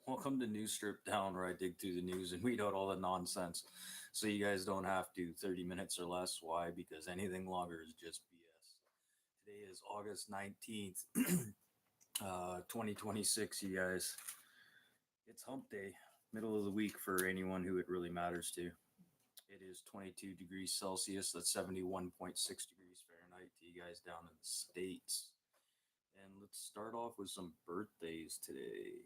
Welcome to News Strip Down, where I dig through the news and weed out all the nonsense so you guys don't have to 30 minutes or less. Why? Because anything longer is just BS. Today is August 19th, 2026, you guys. It's hump day, middle of the week for anyone who it really matters to. It is 22 degrees Celsius, that's 71.6 degrees Fahrenheit to you guys down in the States. And let's start off with some birthdays today.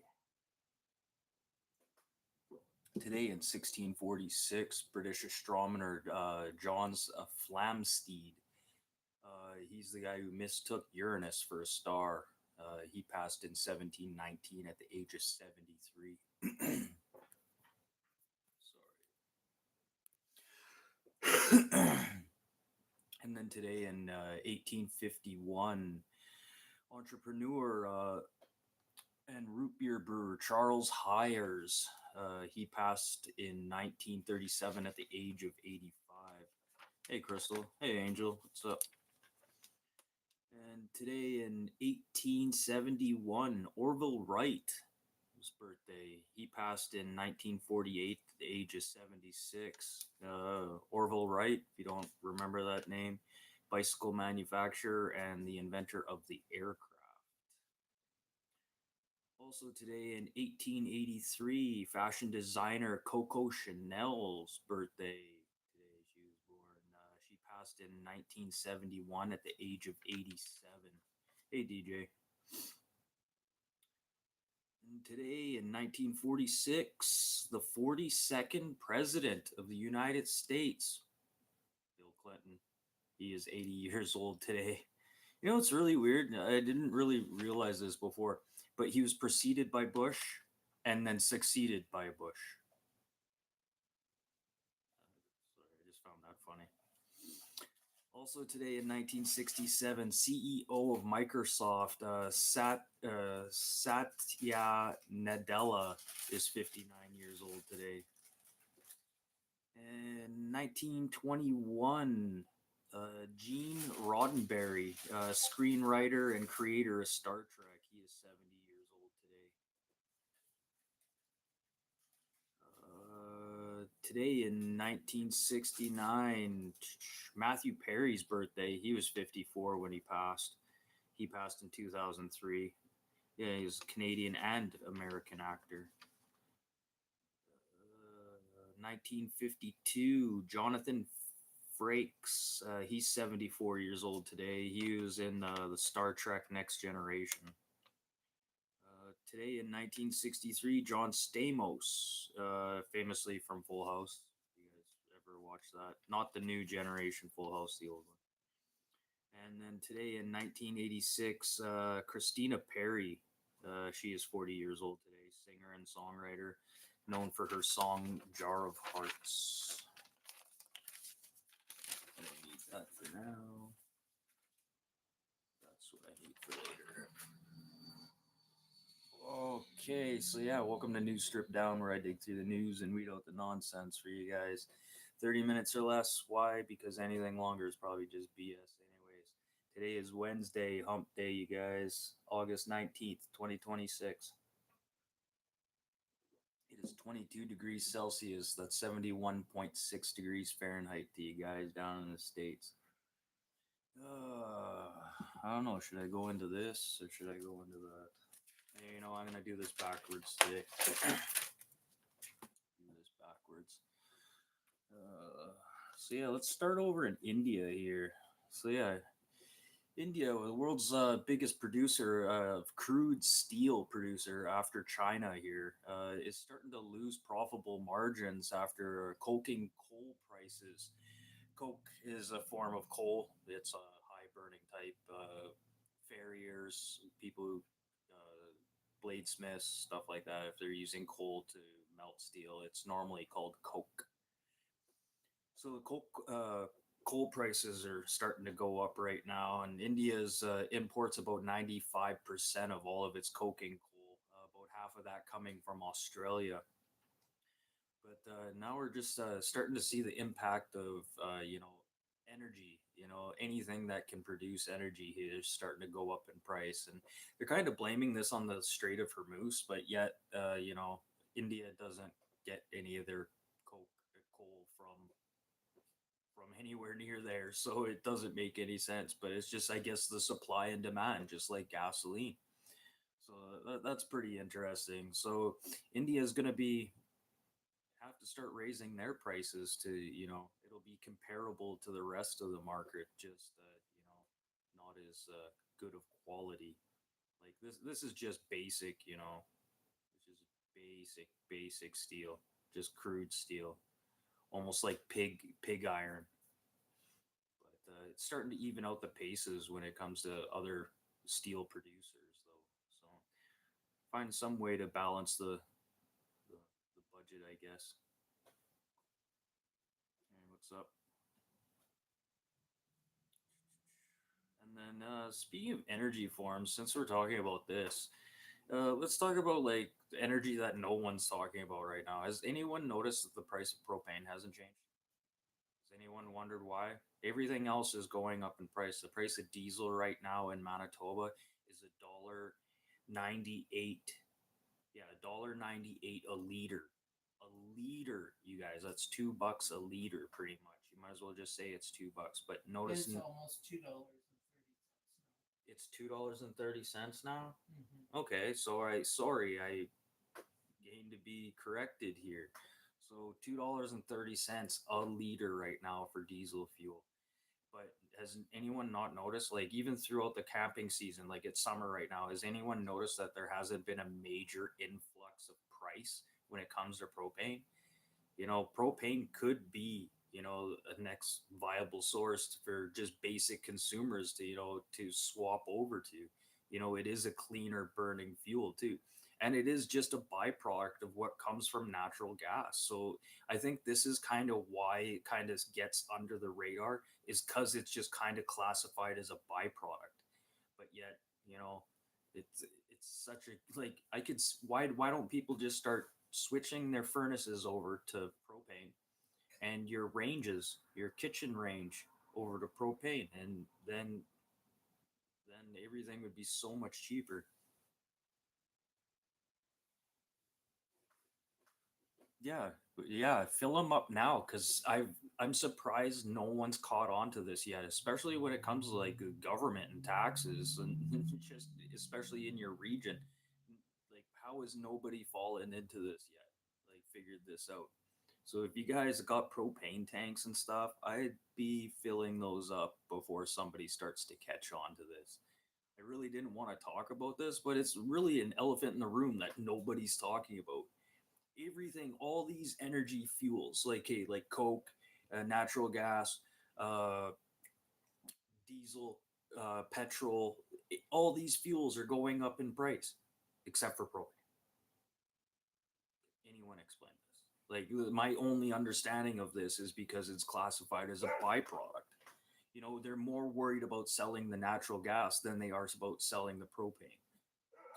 Today in 1646, British astronomer John Flamsteed. He's the guy who mistook Uranus for a star. He passed in 1719 at the age of 73. Sorry. And then today in 1851, entrepreneur and root beer brewer Charles Hyers. He passed in 1937 at the age of 85. Hey, Crystal. Hey, Angel. What's up? And today in 1871, Orville Wright, his birthday. He passed in 1948 at the age of 76. Orville Wright, if you don't remember that name, bicycle manufacturer and the inventor of the aircraft. Also today in 1883, fashion designer Coco Chanel's birthday. Today she was born. She passed in 1971 at the age of 87. Hey DJ. And today in 1946, the 42nd president of the United States, Bill Clinton. He is 80 years old today. You know, it's really weird. I didn't really realize this before, but he was preceded by Bush and then succeeded by a Bush. Sorry, I just found that funny. Also today in 1967, CEO of Microsoft, Satya Nadella, is 59 years old today. In 1921, Gene Roddenberry, screenwriter and creator of Star Trek, he is 70 years old today. Today in 1969, Matthew Perry's birthday. He was 54 when he passed. He passed in 2003. Yeah, he was a Canadian and American actor. 1952, Jonathan Frakes. He's 74 years old today. He was in the Star Trek Next Generation. Today in 1963, John Stamos, famously from Full House. You guys ever watch that? Not the new generation Full House, the old one. And then today in 1986, Christina Perry. She is 40 years old today, singer and songwriter, known for her song Jar of Hearts. I don't need that for now. That's what I need for later. Okay, so yeah, welcome to News Strip Down, where I dig through the news and weed out the nonsense for you guys. 30 minutes or less. Why? Because anything longer is probably just BS, anyways. Today is Wednesday, hump day, you guys. August 19th, 2026. It is 22 degrees Celsius. That's 71.6 degrees Fahrenheit to you guys down in the States. I don't know. Should I go into this or should I go into that? Hey, I'm going to do this backwards today. Do this backwards. So yeah, let's start over in India here. So yeah, India, the world's biggest producer of crude steel producer after China here, is starting to lose profitable margins after coking coal prices. Coke is a form of coal. It's a high burning type. Farriers, people who bladesmiths, stuff like that. If they're using coal to melt steel, it's normally called coke. So the coal prices are starting to go up right now, and India's imports about 95% of all of its coking coal, about half of that coming from Australia. But now we're just starting to see the impact of energy Anything that can produce energy here is starting to go up in price, and they're kind of blaming this on the Strait of Hormuz, but yet, India doesn't get any of their coal from anywhere near there, so it doesn't make any sense. But it's just, I guess, the supply and demand, just like gasoline. So that's pretty interesting. So India is going to be have to start raising their prices to, it'll be comparable to the rest of the market, just not as good of quality. Like this is just basic, this is basic steel, just crude steel, almost like pig iron. But it's starting to even out the paces when it comes to other steel producers, though. So find some way to balance the budget, I guess. Hey, what's up? And then, speaking of energy forms, since we're talking about this, let's talk about like the energy that no one's talking about right now. Has anyone noticed that the price of propane hasn't changed? Has anyone wondered why? Everything else is going up in price. The price of diesel right now in Manitoba is $1.98. Yeah, $1.98 a liter. A liter, you guys. That's $2 a liter, pretty much. You might as well just say it's $2. But notice It's almost it's $2.30 now. $2.30. Okay, so sorry, I gained to be corrected here. So $2.30 a liter right now for diesel fuel. But has anyone not noticed, like even throughout the camping season, like it's summer right now, has anyone noticed that there hasn't been a major influx of price when it comes to propane? Propane could be, a next viable source for just basic consumers to, to swap over to. It is a cleaner burning fuel too. And it is just a byproduct of what comes from natural gas. So I think this is kind of why it kind of gets under the radar, is because it's just kind of classified as a byproduct. But yet, you know, it's such a, like, why don't people just start switching their furnaces over to propane, and your kitchen range over to propane, and then everything would be so much cheaper. Yeah, yeah, fill them up now, because I'm surprised no one's caught on to this yet, especially when it comes to like the government and taxes, and just especially in your region. Like, how has nobody fallen into this yet? Like, figured this out. So if you guys got propane tanks and stuff, I'd be filling those up before somebody starts to catch on to this. I really didn't want to talk about this, but it's really an elephant in the room that nobody's talking about. Everything, all these energy fuels, like, hey, like coke, natural gas, uh, diesel, petrol, all these fuels are going up in price, except for propane. Anyone explain this? Like, my only understanding of this is because it's classified as a byproduct. They're more worried about selling the natural gas than they are about selling the propane.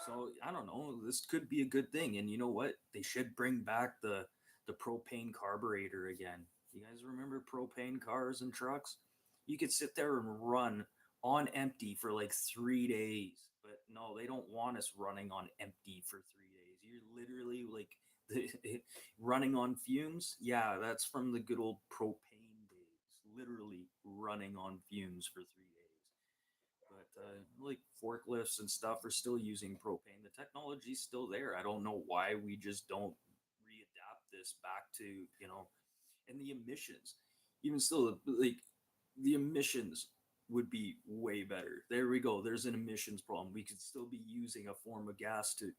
So I don't know. This could be a good thing, and you know what? They should bring back the propane carburetor again. You guys remember propane cars and trucks? You could sit there and run on empty for like 3 days, but no, they don't want us running on empty for 3 days. You're literally like running on fumes. Yeah, that's from the good old propane days. Literally running on fumes for 3 days. But like forklifts and stuff are still using propane. The technology's still there. I don't know why we just don't readapt this back to, and the emissions. Even still, like, the emissions would be way better. There we go. There's an emissions problem. We could still be using a form of gas to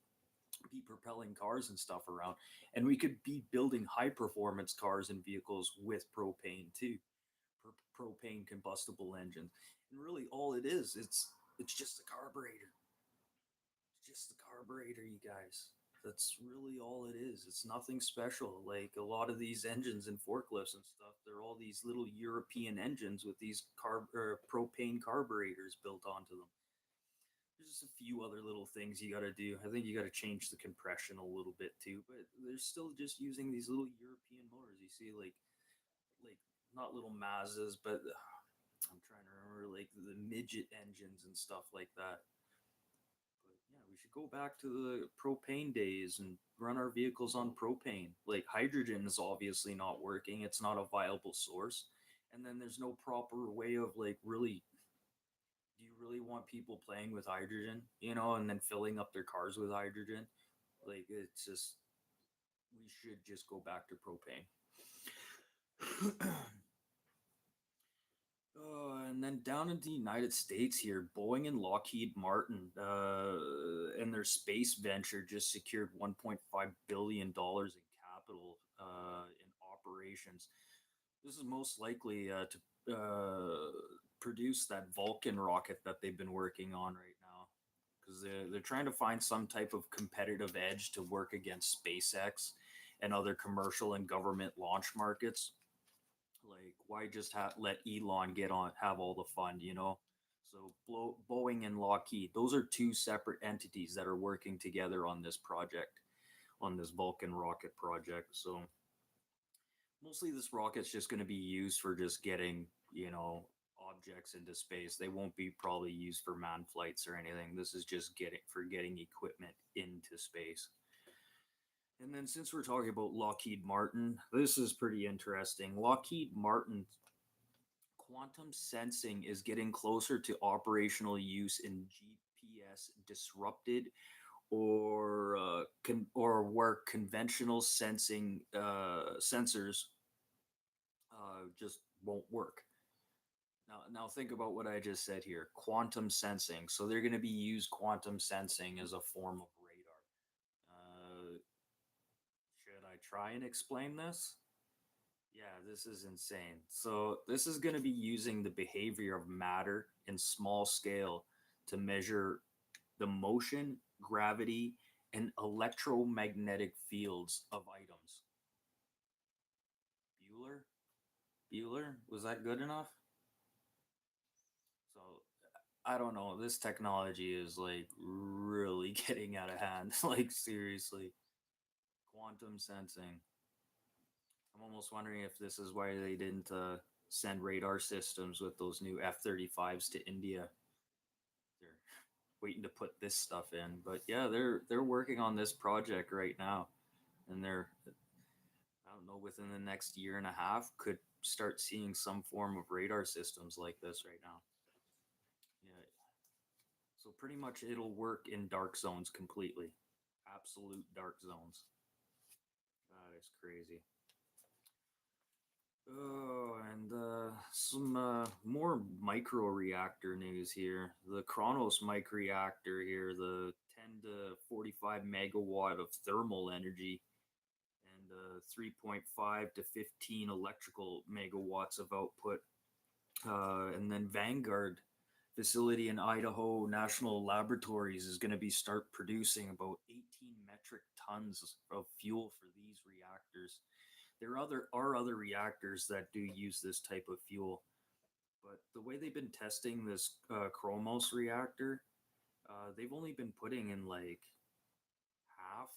be propelling cars and stuff around, and we could be building high performance cars and vehicles with propane too, propane combustible engines. And really, all it is, it's just the carburetor. It's just the carburetor, you guys. That's really all it is. It's nothing special. Like a lot of these engines and forklifts and stuff, they're all these little European engines with these propane carburetors built onto them. There's just a few other little things you got to do. I think you got to change the compression a little bit too, but they're still just using these little European motors. You see, like not little Mazdas, but I'm trying to remember like the midget engines and stuff like that. But yeah, we should go back to the propane days and run our vehicles on propane. Like hydrogen is obviously not working. It's not a viable source. And then there's no proper way of like really, do you really want people playing with hydrogen, and then filling up their cars with hydrogen? Like it's just we should just go back to propane. And then down in the United States here, Boeing and Lockheed Martin and their space venture just secured $1.5 billion in capital in operations. This is most likely to produce that Vulcan rocket that they've been working on right now. Because they're trying to find some type of competitive edge to work against SpaceX and other commercial and government launch markets. Like, why just let Elon get on, have all the fun? So, Boeing and Lockheed, those are two separate entities that are working together on this project, on this Vulcan rocket project. So, mostly this rocket's just going to be used for just getting, objects into space. They won't be probably used for manned flights or anything. This is just getting equipment into space. And then since we're talking about Lockheed Martin, this is pretty interesting. Lockheed Martin quantum sensing is getting closer to operational use in GPS disrupted or where conventional sensing sensors just won't work. Now think about what I just said here. Quantum sensing. So they're going to be used quantum sensing as a form of radar. Should I try and explain this? Yeah, this is insane. So this is going to be using the behavior of matter in small scale to measure the motion, gravity, and electromagnetic fields of items. Bueller? Bueller? Was that good enough? So I don't know. This technology is like really getting out of hand. Like seriously. Quantum sensing. I'm almost wondering if this is why they didn't send radar systems with those new F-35s to India. They're waiting to put this stuff in. But yeah, they're working on this project right now, and they're, I don't know, within the next year and a half could start seeing some form of radar systems like this right now. Yeah. So pretty much it'll work in dark zones completely. Absolute dark zones. That is crazy. Oh, and some more micro reactor news here. The Kronos micro reactor here, the 10 to 45 megawatt of thermal energy and 3.5 to 15 electrical megawatts of output. And then Vanguard facility in Idaho National Laboratories is going to be start producing about 18 metric tons of fuel for these reactors. There are other reactors that do use this type of fuel, but the way they've been testing this Chromos reactor, they've only been putting in like half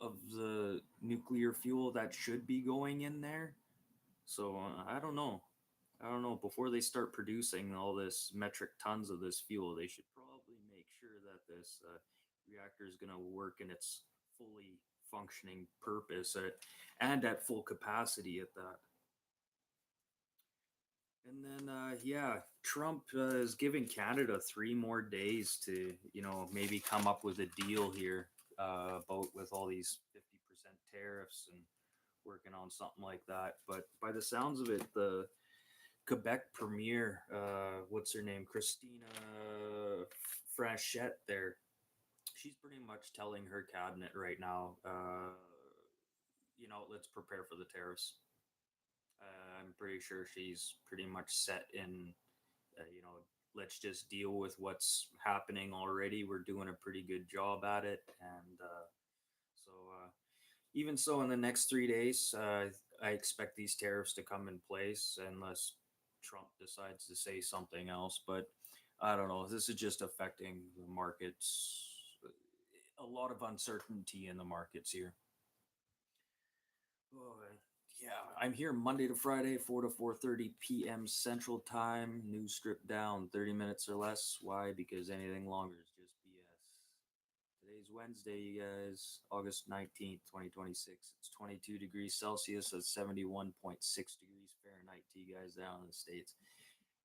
of the nuclear fuel that should be going in there. So I don't know. I don't know. Before they start producing all this metric tons of this fuel, they should probably make sure that this reactor is going to work in its fully functioning purpose and at full capacity at that. And then, yeah, Trump is giving Canada 3 more days to, maybe come up with a deal here about with all these 50% tariffs and working on something like that. But by the sounds of it, the Quebec premier, what's her name, Christina Frachette, there, she's pretty much telling her cabinet right now, let's prepare for the tariffs. I'm pretty sure she's pretty much set in, let's just deal with what's happening already. We're doing a pretty good job at it. And so, even so, in the next 3 days, I expect these tariffs to come in place unless Trump decides to say something else. But I don't know. This is just affecting the markets. A lot of uncertainty in the markets here. Oh, Yeah, I'm here Monday to Friday, 4 to 4:30 p.m. Central Time. News stripped down 30 minutes or less. Why? Because anything longer is just BS. Today's Wednesday, you guys, August 19th, 2026. It's 22 degrees Celsius. That's 71.6 degrees Fahrenheit to you guys down in the States.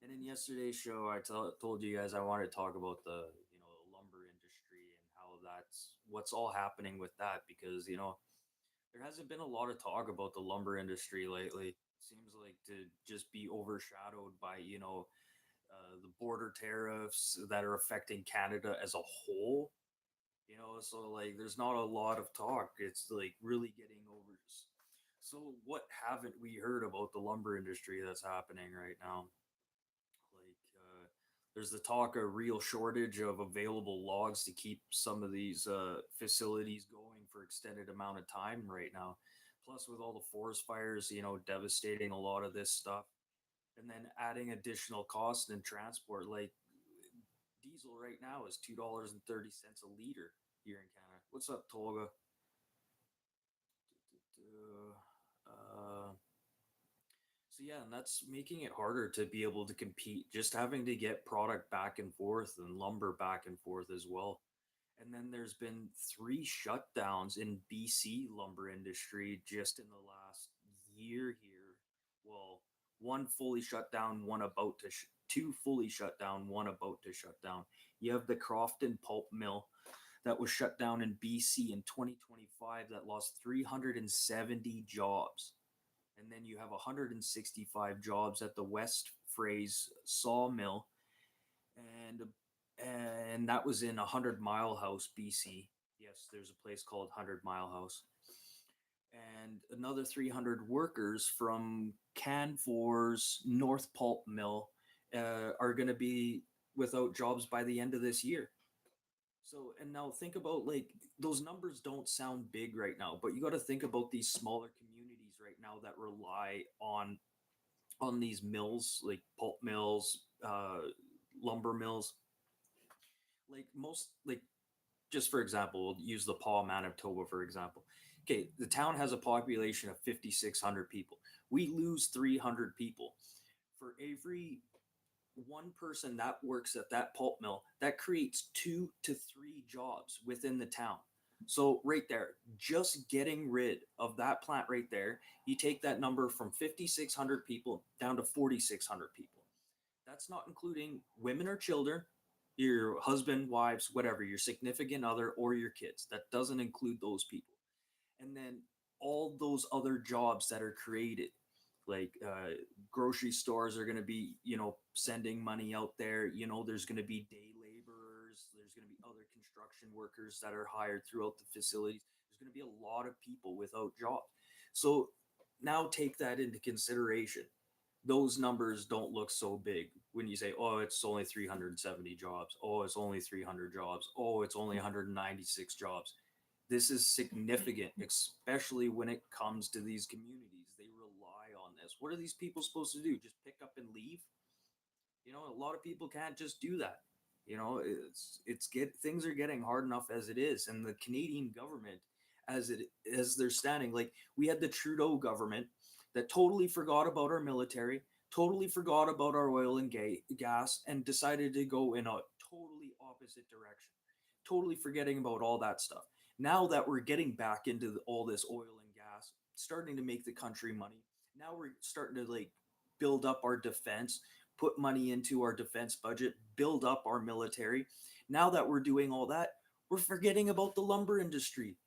And in yesterday's show, told you guys I wanted to talk about the lumber industry and how that's what's all happening with that because, there hasn't been a lot of talk about the lumber industry lately. It seems like to just be overshadowed by, the border tariffs that are affecting Canada as a whole. So like there's not a lot of talk. It's like really getting over. So what haven't we heard about the lumber industry that's happening right now? There's the talk of real shortage of available logs to keep some of these facilities going for extended amount of time right now. Plus, with all the forest fires, devastating a lot of this stuff, and then adding additional cost and transport, like diesel right now is $2.30 a liter here in Canada. What's up, Tolga? Uh, So yeah, and that's making it harder to be able to compete. Just having to get product back and forth and lumber back and forth as well. And then there's been three shutdowns in BC lumber industry just in the last year here. Well, one fully shut down, two fully shut down, one about to shut down. You have the Crofton pulp mill that was shut down in BC in 2025 that lost 370 jobs. And then you have 165 jobs at the West Phrase sawmill, and and that was in 100 Mile House, BC. Yes, there's a place called 100 Mile House, and another 300 workers from Canfor's North Pulp Mill are going to be without jobs by the end of this year. So, and now think about like those numbers don't sound big right now, but you got to think about these smaller communities right now that rely on these mills, like pulp mills, lumber mills. Like most, like just for example, we'll use the Paw, Manitoba for example. Okay, the town has a population of 5,600 people. We lose 300 people for every one person that works at that pulp mill. That creates 2 to 3 jobs within the town. So right there, just getting rid of that plant right there, you take that number from 5,600 people down to 4,600 people. That's not including women or children, your husband, wives, whatever, your significant other, or your kids. That doesn't include those people. And then all those other jobs that are created, like grocery stores are going to be, sending money out there. There's going to be day laborers, there's going to be other construction workers that are hired throughout the facilities. There's going to be a lot of people without jobs. So now take that into consideration. Those numbers don't look so big when you say, oh, it's only 370 jobs. Oh, it's only 300 jobs. Oh, it's only 196 jobs. This is significant, especially when it comes to these communities. They rely on this. What are these people supposed to do? Just pick up and leave? A lot of people can't just do that. It's get things are getting hard enough as it is, and the Canadian government, as they're standing, like we had the Trudeau government that totally forgot about our military, totally forgot about our oil and gas, and decided to go in a totally opposite direction, totally forgetting about all that stuff. Now that we're getting back into all this oil and gas, starting to make the country money, now we're starting to like build up our defense, put money into our defense budget, build up our military. Now that we're doing all that, we're forgetting about the lumber industry.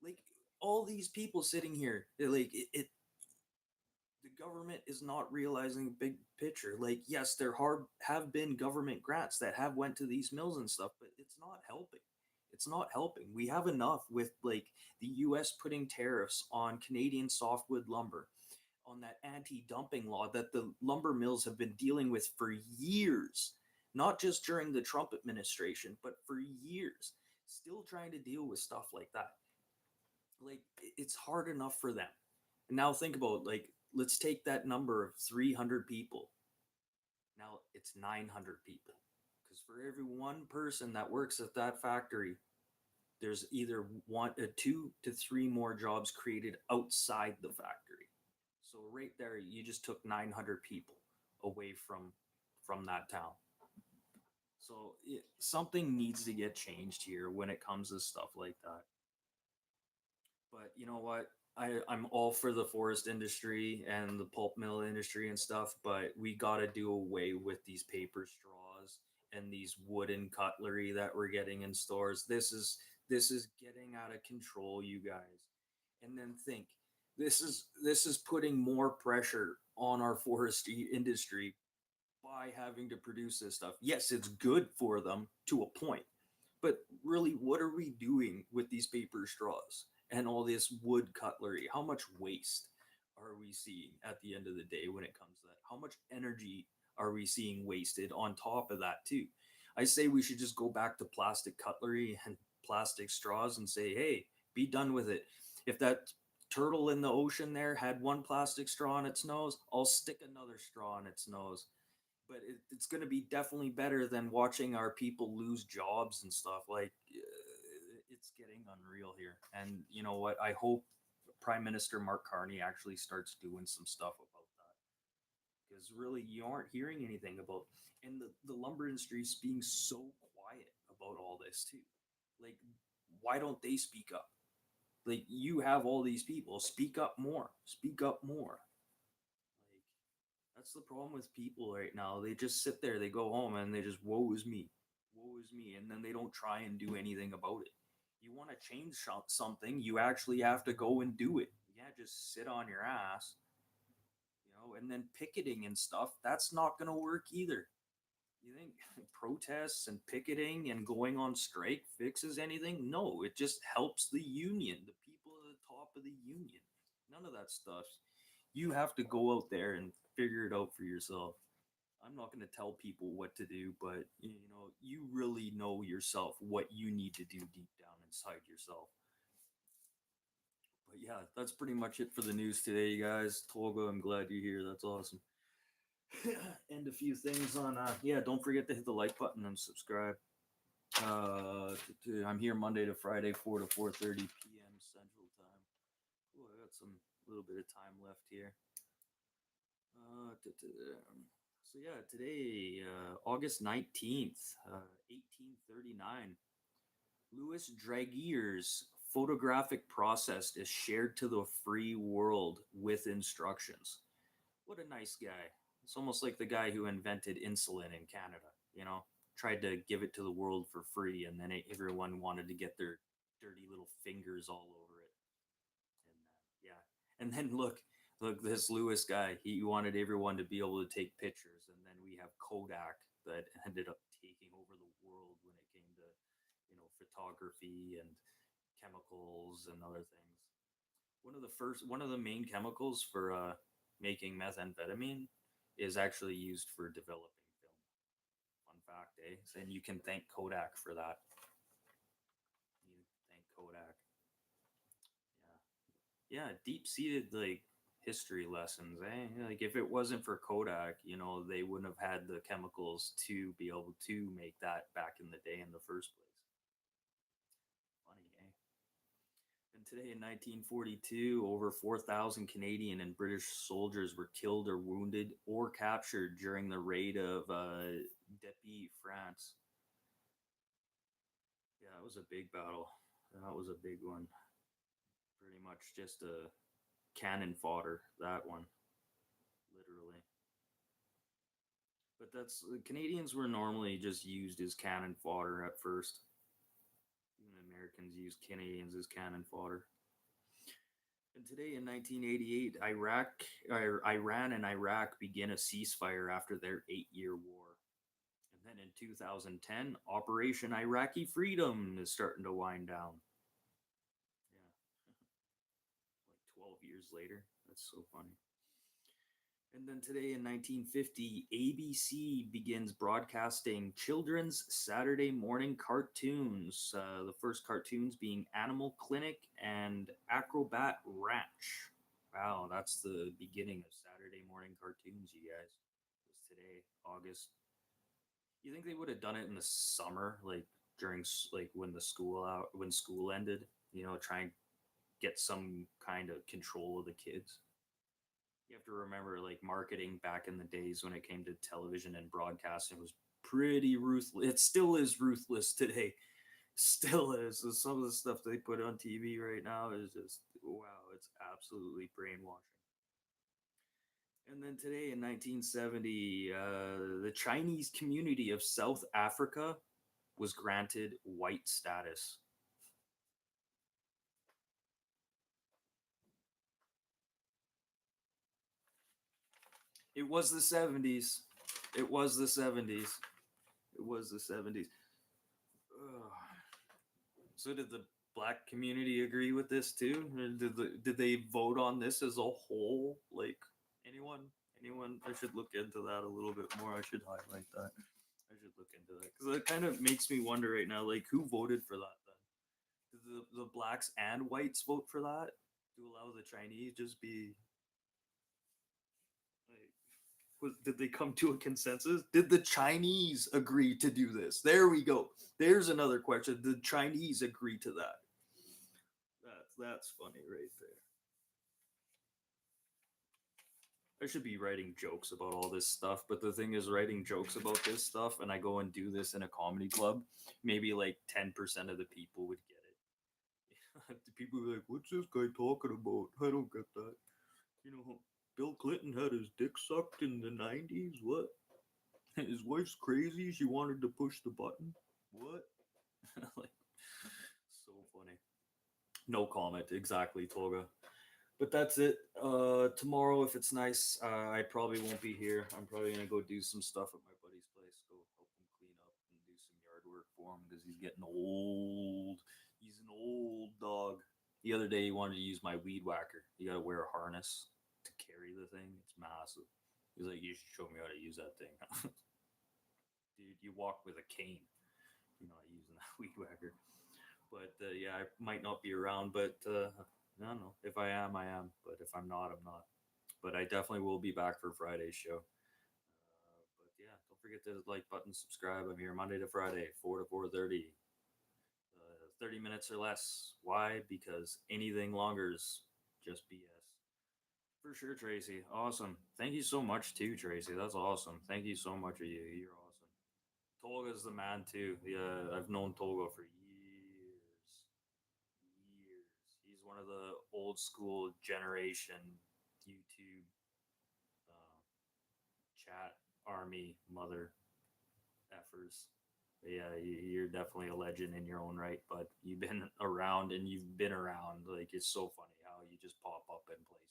Like all these people sitting here, like the government is not realizing the big picture. Like yes, there have been government grants that have went to these mills and stuff, but it's not helping. It's not helping. We have enough with like the US putting tariffs on Canadian softwood lumber, on that anti-dumping law that the lumber mills have been dealing with for years, not just during the Trump administration, but for years, still trying to deal with stuff like that. Like it's hard enough for them. And now think about like let's take that number of 300 people. Now it's 900 people. Because for every one person that works at that factory, there's either 2 to 3 more jobs created outside the factory. So right there, you just took 900 people away from that town. So something needs to get changed here when it comes to stuff like that. But you know what? I'm all for the forest industry and the pulp mill industry and stuff, but we got to do away with these paper straws and these wooden cutlery that we're getting in stores. This is getting out of control, you guys. And then think, this is putting more pressure on our forestry industry by having to produce this stuff. Yes, it's good for them to a point, but really, what are we doing with these paper straws and all this wood cutlery? How much waste are we seeing at the end of the day when it comes to that? How much energy are we seeing wasted on top of that, too? I say we should just go back to plastic cutlery and plastic straws and say, hey, be done with it. If that turtle in the ocean there had one plastic straw in its nose, I'll stick another straw in its nose, but it's going to be definitely better than watching our people lose jobs and stuff. Like, it's getting unreal here. And you know what? I hope Prime Minister Mark Carney actually starts doing some stuff about that, because really you aren't hearing anything about, and the lumber industry is being so quiet about all this too. Like, why don't they speak up? Like, you have all these people, speak up more, speak up more. Like, that's the problem with people right now. They just sit there, they go home, and they just woe is me, and then they don't try and do anything about it. You want to change something, you actually have to go and do it. You can't just sit on your ass, and then picketing and stuff. That's not going to work either. You think protests and picketing and going on strike fixes anything? No, it just helps the union, the people at the top of the union. None of that stuff. You have to go out there and figure it out for yourself. I'm not going to tell people what to do, but you really know yourself what you need to do deep down inside yourself. But yeah, that's pretty much it for the news today, you guys. Tolga, I'm glad you're here. That's awesome. And a few things on yeah, don't forget to hit the like button and subscribe. I'm here Monday to Friday, 4 to 4:30 p.m. Central Time. Oh, I got some little bit of time left here. So yeah, today, August 19th, 1839, Louis Dragier's photographic process is shared to the free world with instructions. What a nice guy. It's almost like the guy who invented insulin in Canada, tried to give it to the world for free, and then everyone wanted to get their dirty little fingers all over it. And yeah, and then look, this Lewis guy, he wanted everyone to be able to take pictures, and then we have Kodak that ended up taking over the world when it came to, photography and chemicals and other things. One of the main chemicals for making methamphetamine is actually used for developing film. Fun fact, eh? And you can thank Kodak for that. You thank Kodak. Yeah, deep seated like history lessons, eh? Like, if it wasn't for Kodak, they wouldn't have had the chemicals to be able to make that back in the day in the first place. Funny, eh? And today in 1942, over 4,000 Canadian and British soldiers were killed or wounded or captured during the raid of Dieppe, France. Yeah, that was a big battle. That was a big one. Pretty much just a cannon fodder, that one, literally. But that's Canadians were normally just used as cannon fodder at first. Even Americans used Canadians as cannon fodder. And today in 1988, Iran and Iraq begin a ceasefire after their 8-year war. And then in 2010, Operation Iraqi Freedom is starting to wind down. Yeah. Like 12 years later. That's so funny. And then today in 1950, ABC begins broadcasting children's Saturday morning cartoons. The first cartoons being Animal Clinic and Acrobat Ranch. Wow, that's the beginning of Saturday morning cartoons, you guys. It's today, August. You think they would have done it in the summer, like during like when school ended? Try and get some kind of control of the kids. You have to remember, like, marketing back in the days when it came to television and broadcasting was pretty ruthless. It still is ruthless today. Still is. So some of the stuff they put on TV right now is just wow. It's absolutely brainwashing. And then today in 1970, the Chinese community of South Africa was granted white status. It was the 70s. It was the 70s. It was the 70s. Ugh. So did the black community agree with this too? Or did they vote on this as a whole? Like anyone? Anyone? I should look into that a little bit more. I should highlight that. I should look into that because it kind of makes me wonder right now. Like, who voted for that then? Did the blacks and whites vote for that to allow the Chinese just be like? Did they come to a consensus? Did the Chinese agree to do this? There we go. There's another question. Did the Chinese agree to that? That's funny right there. I should be writing jokes about all this stuff, but the thing is, writing jokes about this stuff, and I go and do this in a comedy club, maybe like 10% of the people would get it. The people are like, "What's this guy talking about? I don't get that." You know, Bill Clinton had his dick sucked in the 90s. What? His wife's crazy. She wanted to push the button. What? Like, so funny. No comment. Exactly, Toga. But that's it. Tomorrow, if it's nice, I probably won't be here. I'm probably gonna go do some stuff at my buddy's place. Go help him clean up and do some yard work for him because he's getting old. He's an old dog. The other day, he wanted to use my weed whacker. You gotta wear a harness to carry the thing. It's massive. He's like, "You should show me how to use that thing." Dude, you walk with a cane. You're not using that weed whacker. But yeah, I might not be around, but I don't know. If I am, I am. But if I'm not, I'm not. But I definitely will be back for Friday's show. But yeah, don't forget to like button, subscribe. I'm here Monday to Friday, 4 to 4:30, 30 minutes or less. Why? Because anything longer is just BS. For sure, Tracy. Awesome. Thank you so much too, Tracy. That's awesome. Thank you so much of you. You're awesome. Tolga's the man too. Yeah, I've known Tolga for years. Years. He's one of the old school generation YouTube uh, chat army mother effers. But yeah, you're definitely a legend in your own right. But you've been around and you've been around. Like it's so funny how you just pop up in places.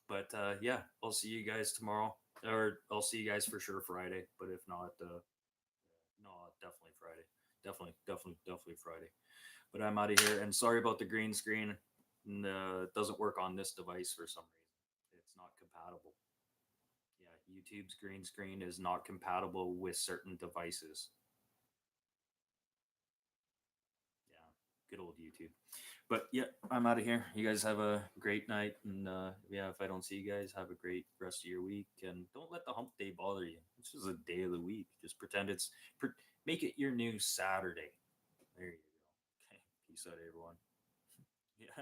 But yeah, I'll see you guys tomorrow, or I'll see you guys for sure Friday. But if not, no, definitely Friday. Definitely Friday. But I'm out of here. And sorry about the green screen. It doesn't work on this device for some reason. It's not compatible. Yeah, YouTube's green screen is not compatible with certain devices. Yeah, good old YouTube. But yeah, I'm out of here. You guys have a great night. And yeah, if I don't see you guys, have a great rest of your week. And don't let the hump day bother you. It's just a day of the week. Just pretend make it your new Saturday. There you go. Okay. Peace out, everyone. Yeah.